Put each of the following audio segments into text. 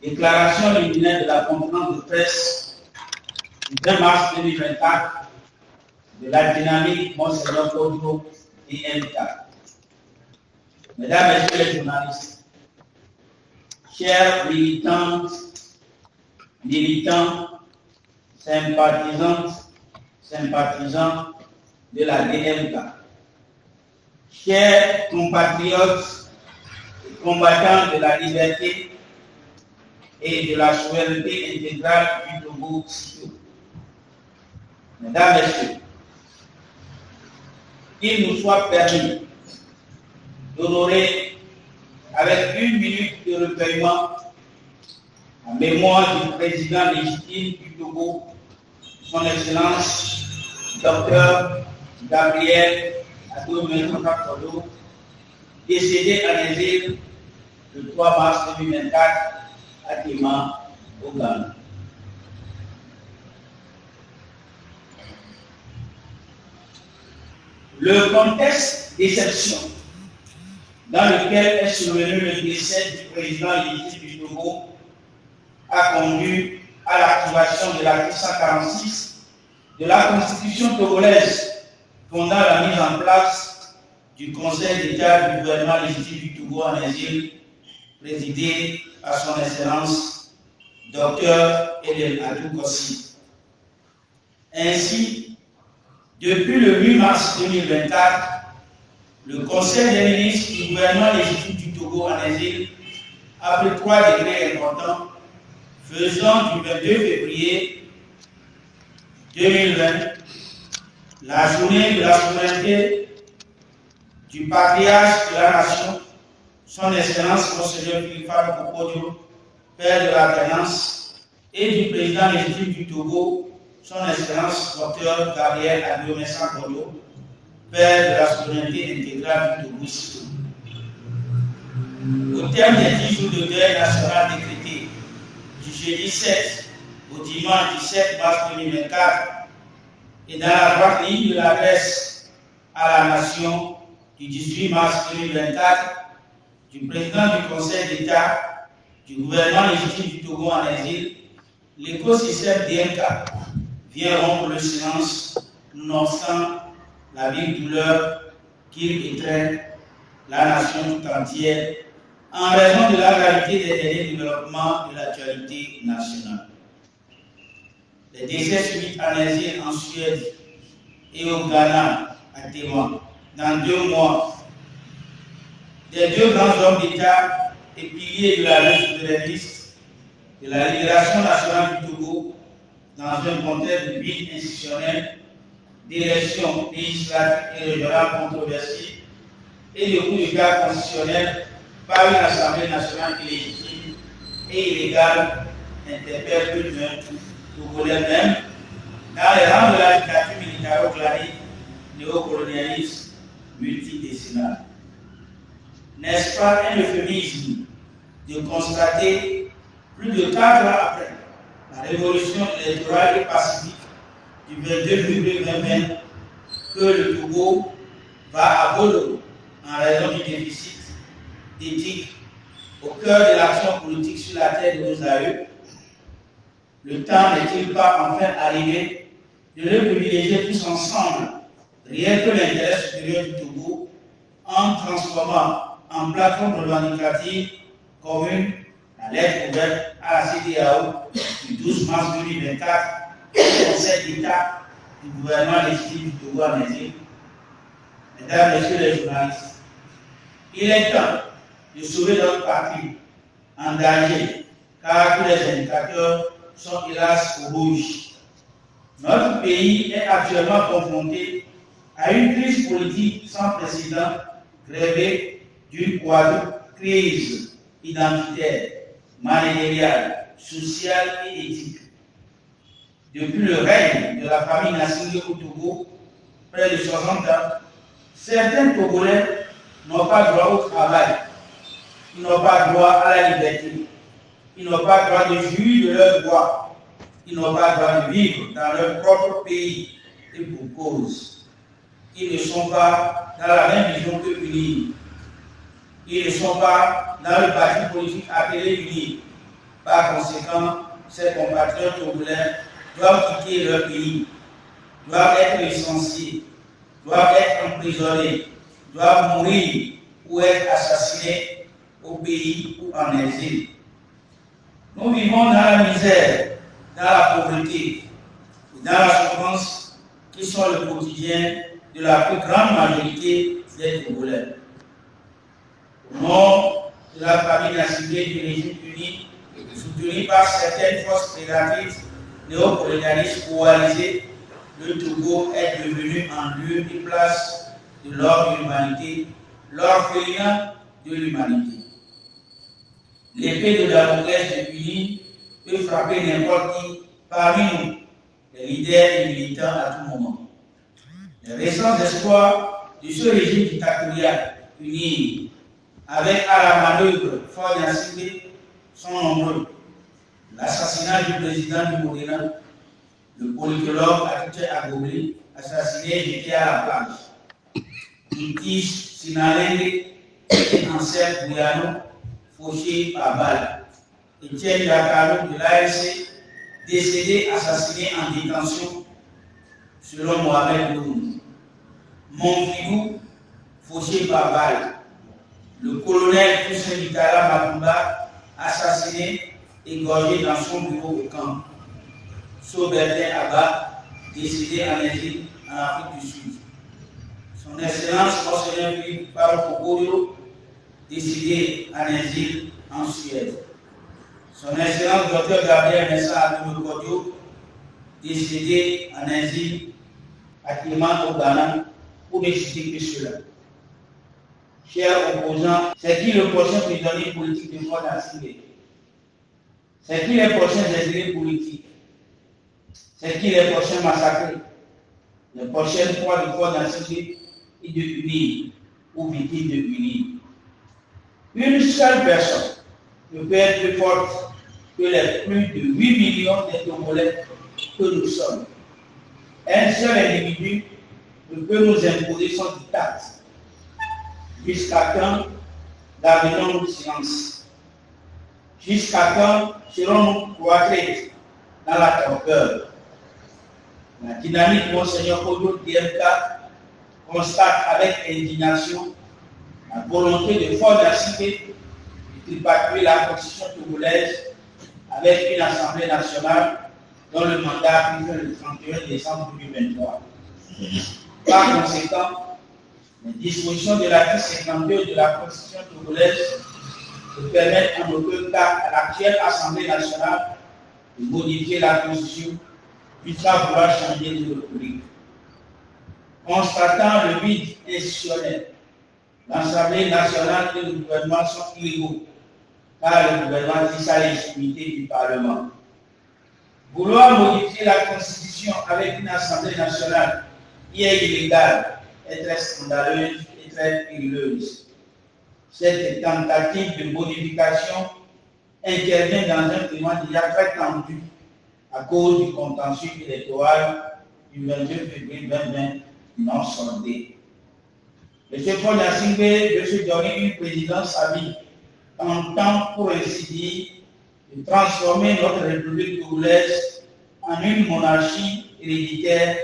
Déclaration liminaire de la conférence de presse du 2 mars 2024 de la dynamique Monseigneur Kodjo et MK. Mesdames, Messieurs les journalistes, chers militants, sympathisants de la DMK, chers compatriotes et combattants de la liberté et de la souveraineté intégrale du Togo, mesdames, messieurs, qu'il nous soit permis d'honorer avec 1 minute de recueillement en mémoire du président légitime du Togo, son Excellence Dr Gabriel Adomé-Kodo, décédé en exil le 3 mars 2024 à Tema, au Ghana. Le contexte d'exception dans lequel est survenu le décès du président légitime du Togo a conduit à l'activation de l'article 146 de la Constitution togolaise fondant la mise en place du Conseil d'État du gouvernement légitime du Togo en exil, présidé à son Excellence Dr Eden Adou Kossi. Ainsi, depuis le 8 mars 2024, le Conseil des ministres du gouvernement légitime du Togo en exil a pris 3 décrets importants faisant du 22 février 2020 la journée de la souveraineté du patriarche de la nation, son Excellence Monseigneur Philippe Kodjo, père de l'alternance, et du président légitime du Togo, son Excellence Dr Gabriel Adomé-Kodo, père de la souveraineté intégrale du Togo. Au terme des 10 jours de deuil national décrété du jeudi 7 au dimanche 17 mars 2024 et dans la droite ligne de l'adresse à la nation du 18 mars 2024 du président du Conseil d'État du gouvernement légitime du Togo en exil, l'écosystème DMK vient rompre le silence, nonobstant la vive douleur qu'il étreint la nation tout entière en raison de la gravité des derniers développements de l'actualité nationale. Les décès subites en exil en Suède et au Ghana à Tema dans 2 mois des 2 grands hommes d'État et piliers de la lutte souverainiste de la libération nationale du Togo dans un contexte de vide institutionnel, d'élections législatives et régionales controversées et de coup d'État constitutionnel par une Assemblée nationale illégitime et illégale interpelle plus d'un Togolais même dans les rangs de la dictature militaro-clanique néocolonialiste multidécennale. N'est-ce pas un euphémisme de constater, plus de 4 ans après la révolution électorale et pacifique du 22 février 2020, que le Togo va à volo en raison du déficit d'éthique au cœur de l'action politique sur la terre de nos aïeux? Le temps n'est-il pas enfin arrivé de le privilégier tous ensemble, rien que l'intérêt supérieur du Togo, en transformant en plateforme revendicative commune la lettre ouverte à la CEDEAO du 12 mars 2024 au Conseil d'État du gouvernement légitime du Togo en exil? Mesdames, Messieurs les journalistes, il est temps de sauver notre patrie en danger, car tous les indicateurs sont hélas au rouge. Notre pays est actuellement confronté à une crise politique sans précédent, grevée d'une quadruple crise identitaire, managériale, sociale et éthique. Depuis le règne de la famille Nassingé au Togo, près de 60 ans, certains Togolais n'ont pas droit au travail, ils n'ont pas droit à la liberté, ils n'ont pas droit de jouir de leurs droits, ils n'ont pas droit de vivre dans leur propre pays, et pour cause. Ils ne sont pas dans la même vision que l'UNI. Ils ne sont pas dans le parti politique appelé l'UNI. Par conséquent, ces compatriotes togolais doivent quitter leur pays, doivent être licenciés, doivent être emprisonnés, doivent mourir ou être assassinés au pays ou en exil. Nous vivons dans la misère, dans la pauvreté, dans la souffrance qui sont le quotidien de la plus grande majorité des Togolais. Au nom de la famille assimilée du régime uni, soutenue par certaines forces prédatrices néocolonialistes coalisées, le Togo est devenu en lieu et place de l'ordre de l'humanité, l'orphelinat de l'humanité. L'épée de Damoclès de Uni peut frapper n'importe qui parmi nous, les leaders et militants à tout moment. Les récents espoirs de ce régime dictatorial uni avec à la manœuvre fort d'inciter sont nombreux. L'assassinat du président du Morena, le politologue Atiche Agobli, assassiné jeté à la plage. Ntish Sinalenge et Ansel Bouyano, fauché par balle. Etienne Yakalo de l'ASC, décédé assassiné en détention, selon Mohamed Boum. Monfigou, fauché par balle. Le colonel Toussaint Mitala Makumba, assassiné, égorgé dans son bureau au camp. Saubertin Abba, décédé en exil en Afrique du Sud. Son Excellence Monseigneur Philippe Parokokorio, décédé en exil en Suède. Son Excellence Dr Gabriel Messa Alumokodio, décédé en exil à Clément au Ghana, pour ne citer que cela. Chers opposants, c'est qui le prochain prisonnier politique de Ford Assimilé? C'est qui les prochains exilés politiques? C'est qui les prochains massacrés? Les prochaines fois de Ford Assimilé et de Uni ou victimes de Uni. Une seule personne ne peut être plus forte que les plus de 8 millions de Togolais que nous sommes. Un seul individu ne peut nous imposer son diktat. Jusqu'à quand garderons-nous le silence? Jusqu'à quand serons-nous cloîtrés dans la torpeur? La dynamique Monseigneur Kodo DMK constate avec indignation la volonté de Ford Assimilé de tripatuer la constitution togolaise avec une assemblée nationale dont le mandat a pris fin le 31 décembre 2023. Par conséquent, les dispositions de l'article 52 de la constitution togolaise ne permettent en aucun cas à l'actuelle Assemblée nationale de modifier la constitution jusqu'à vouloir changer de république. Constatant le vide institutionnel, l'Assemblée nationale et le gouvernement sont illégaux, car le gouvernement dit sa légitimité du Parlement. Vouloir modifier la Constitution avec une Assemblée nationale qui est illégale est très scandaleuse et très périlleuse. Cette tentative de modification intervient dans un climat déjà très tendu à cause du contentieux électoral du 22 février 2020 non sondé. M. Ford Assimilé de se donner une présidence à vie, tentant pour ainsi dire de transformer notre République togolaise en une monarchie héréditaire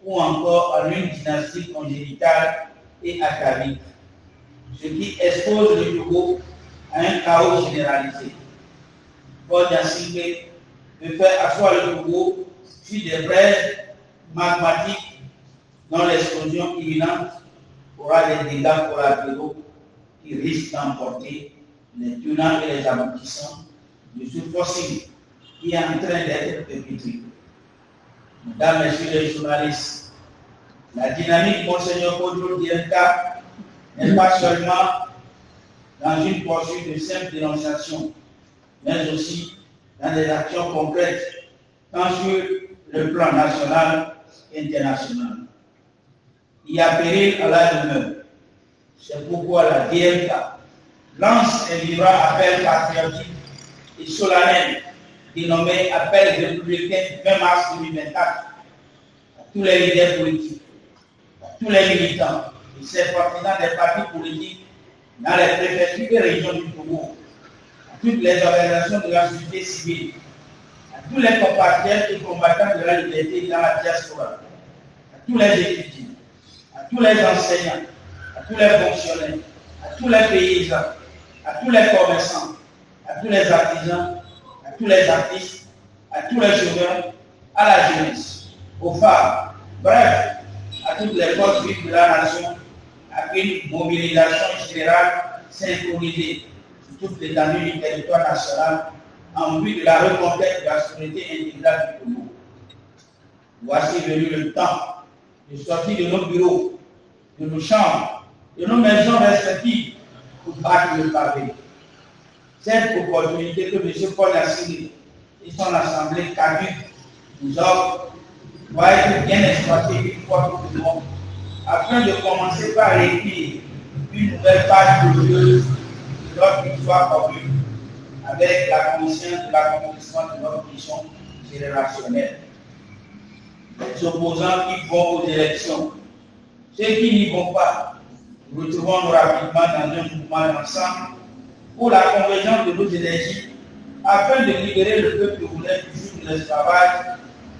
ou encore en une dynastie congénitale et atavique, ce qui expose le Togo à un chaos généralisé. Ford Assimilé veut faire asseoir le Togo sur des braises magmatiques dont l'explosion imminente aura des dégâts collatéraux qui risquent d'emporter les tenants et les aboutissants de ce fossile qui est en train d'être perpétué. Mesdames, Messieurs les journalistes, la dynamique Monseigneur Kodo DMK n'est pas seulement dans une poursuite de simple dénonciation, mais aussi dans des actions concrètes, tant sur le plan national qu'international. Il y a péril à la demeure. C'est pourquoi la DMK lance un vivant appel patriotique et solennel dénommé Appel républicain 20 mars 2024 à tous les leaders politiques, à tous les militants et sympathisants des partis politiques dans les préfectures et régions du Togo, à toutes les organisations de la société civile, à tous les compatriotes et combattants de la liberté dans la diaspora, à tous les étudiants, à tous les enseignants, à tous les fonctionnaires, à tous les paysans, à tous les commerçants, à tous les artisans, à tous les artistes, à tous les chômeurs, à la jeunesse, aux femmes, bref, à toutes les forces vives de la nation, à une mobilisation générale synchronisée sur toute l'étendue du territoire national en vue de la reconquête de la souveraineté intégrale du Congo. Voici venu le temps de sortir de nos bureaux, de nos chambres, de nos maisons respectives pour battre le pavé. Cette opportunité que M. Paul Nassiri et son assemblée caduque nous offrent doit être bien exploitée une fois pour tout le monde, afin de commencer par écrire une nouvelle page glorieuse de notre histoire commune, avec la conscience de l'accomplissement de notre mission générationnelle. Les opposants qui vont aux élections, ceux qui n'y vont pas, nous retrouvons rapidement dans un mouvement d'ensemble pour la convergence de nos énergies afin de libérer le peuple congolais du joug de l'esclavage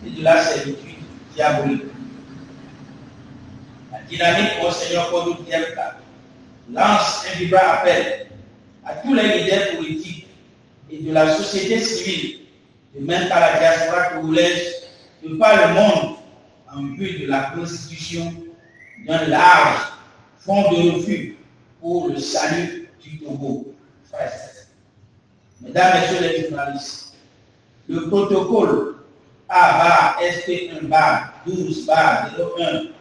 et de la servitude diabolique. La dynamique Monseigneur Kodou Diemka lance un vibrant appel à tous les leaders politiques et de la société civile, de même qu'à la diaspora congolaise, de par le monde, en vue de la constitution d'un large fonds de refuge pour le salut du Togo. Mesdames, Messieurs les journalistes, le protocole A/SP1/12/01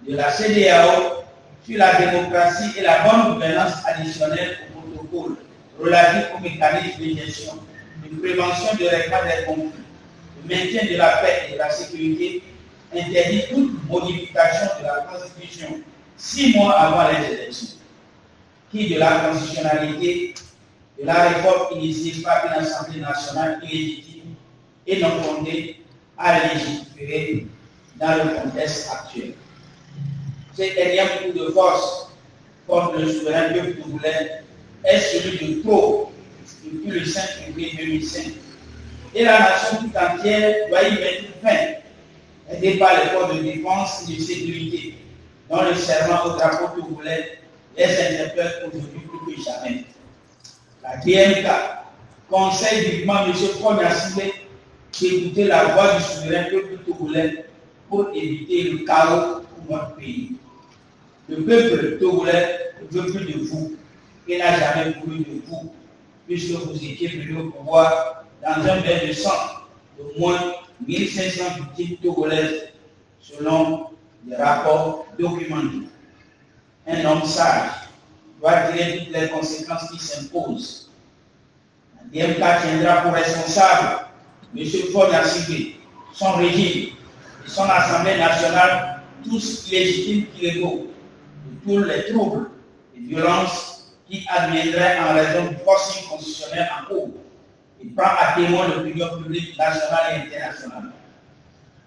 de la CEDEAO sur la démocratie et la bonne gouvernance additionnelle au protocole relatif au mécanisme de gestion, de prévention de règlement des conflits, de maintien de la paix et de la sécurité interdit toute modification de la Constitution 6 mois avant les élections, qui de la constitutionnalité de la réforme initiée par une Assemblée nationale illégitime et non fondée à légiférer dans le contexte actuel. Cet énième coup de force contre le souverain peuple congolais est celui de trop depuis le 5 février 2005. Et la nation tout entière doit y mettre fin, aidée par les forces de défense et de sécurité, dont le serment au drapeau congolais les interpelle aujourd'hui plus que jamais. La DMK conseille vivement M. Paul Nassiri d'écouter la voix du souverain peuple togolais pour éviter le chaos pour notre pays. Le peuple togolais ne veut plus de vous et n'a jamais voulu de vous, puisque vous étiez venus au pouvoir dans un bain de sang de moins 1500 victimes togolaises, selon les rapports documentés. Un homme sage doit tirer toutes les conséquences qui s'imposent. La DMK tiendra pour responsable M. Paul Nassiri, son régime et son Assemblée nationale, tous illégitimes illégaux, de tous les troubles et violences qui adviendraient en raison du forcing constitutionnel en cours et prend à témoin l'opinion publique nationale et internationale.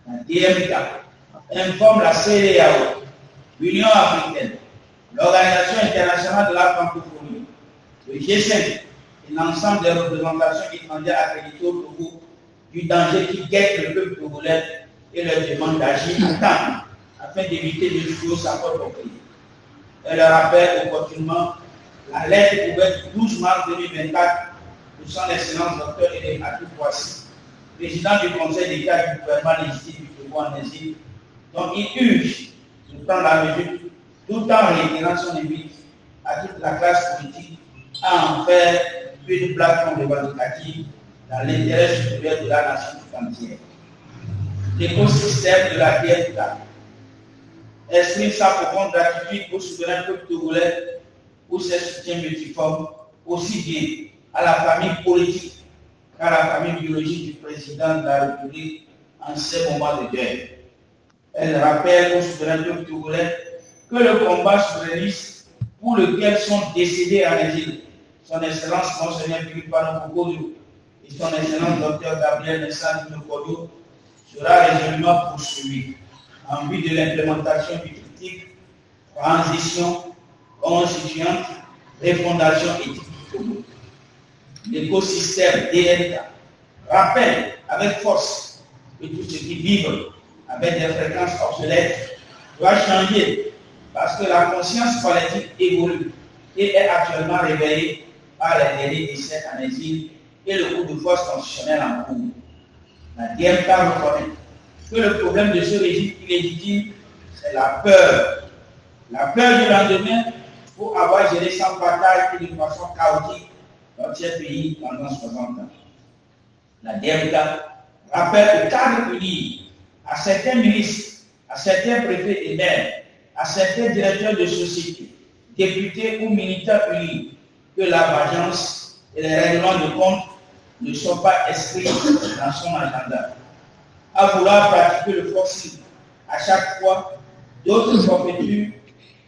La DMK informe la CEDEAO, l'Union africaine, l'Organisation internationale de la francophonie, le G5 et l'ensemble des représentations étrangères accréditées au Togo du danger qui guette le peuple togolais et leur demande d'agir à temps afin d'éviter de jouer sa propre pays. Elle rappelle opportunément la lettre ouverte du 12 mars 2024 de son Excellence Dr. Edem Atou-Kouassi, président du Conseil d'État du gouvernement légitime du Togo en exil, dont il urge de prendre la mesure tout en réitérant son invite à toute la classe politique à en faire une plateforme revendicative dans l'intérêt supérieur de la nation tout entière. L'écosystème de la DMK exprime sa profonde gratitude au souverain peuple togolais pour ses soutiens multiformes, aussi bien à la famille politique qu'à la famille biologique du président de la République en ces moments de guerre. Elle rappelle au souverain peuple togolais que le combat souverainiste pour lequel sont décédés en exil son Excellence Monseigneur Philippe Pano et son Excellence Dr. Gabriel Nessan Nokodo sera résolument poursuivi en vue de l'implémentation du critique transition constituante et fondation éthique du Togo. l'écosystème DNK rappelle avec force que tout ce qui vivent avec des fréquences obsolètes doit changer parce que la conscience collective évolue et est actuellement réveillée par les derniers décès en exil et le coup de force constitutionnel en cours. La DMK reconnaît que le problème de ce régime illégitime, c'est la peur. La peur du lendemain pour avoir géré sans bataille et de façon chaotique notre pays pendant 60 ans. La DMK rappelle le cadre uni à certains ministres, à certains préfets et maires, à certains directeurs de société, députés ou militants unis, que la vengeance et les règlements de compte ne sont pas inscrits dans son agenda. À vouloir pratiquer le forcing à chaque fois, d'autres forfaitures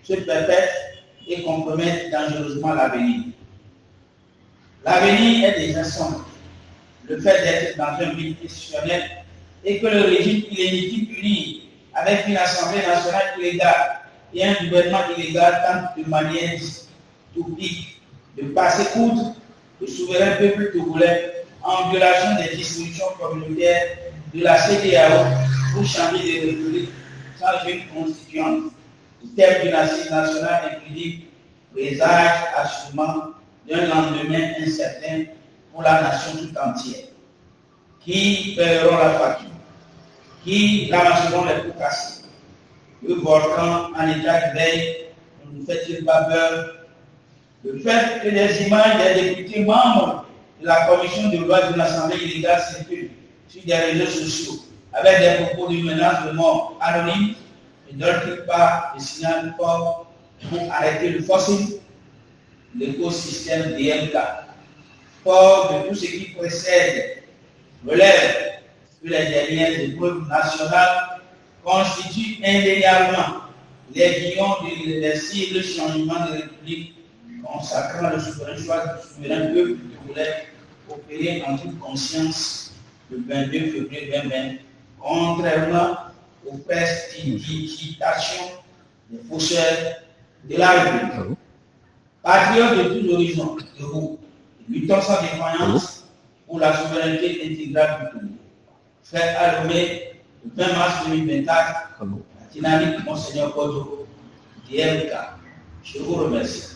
se perpètrent et compromettent dangereusement l'avenir. L'avenir est déjà sombre. Le fait d'être dans un but institutionnel et que le régime illégitime uni avec une assemblée nationale illégale et un gouvernement illégal tente de manière utopique de passer outre le souverain peuple togolais en violation des dispositions communautaires de la CEDEAO pour changer de république sans une constituante. Le thème d'une assise nationale inclusive présage assurément d'un lendemain incertain pour la nation tout entière. Qui paieront la facture? Qui ramasseront les pots cassés? Le volcan en état de veille ne nous fait-il pas peur? Le fait que les images des députés membres de la commission de loi de l'Assemblée illégale circulent sur des réseaux sociaux avec des propos de menaces de mort anonymes ne donne-t-il pas le signal fort pour arrêter le forcing? L'écosystème DMK, fort de tout ce qui précède, relève que les dernières épreuves nationales constituent indéniablement les guillons de l'irréversible changement de république consacrant le souverain choix du souverain peuple togolais opéré en toute conscience le 22 février 2020, contrairement aux prestidigitations des faucheurs de la République. Patriotes de tous horizons, de vous, luttons sans défaillance pour la souveraineté intégrale du Togo. Fait à Lomé, le 20 mars 2024, la dynamique Monseigneur Kodo, DMK. Je vous remercie.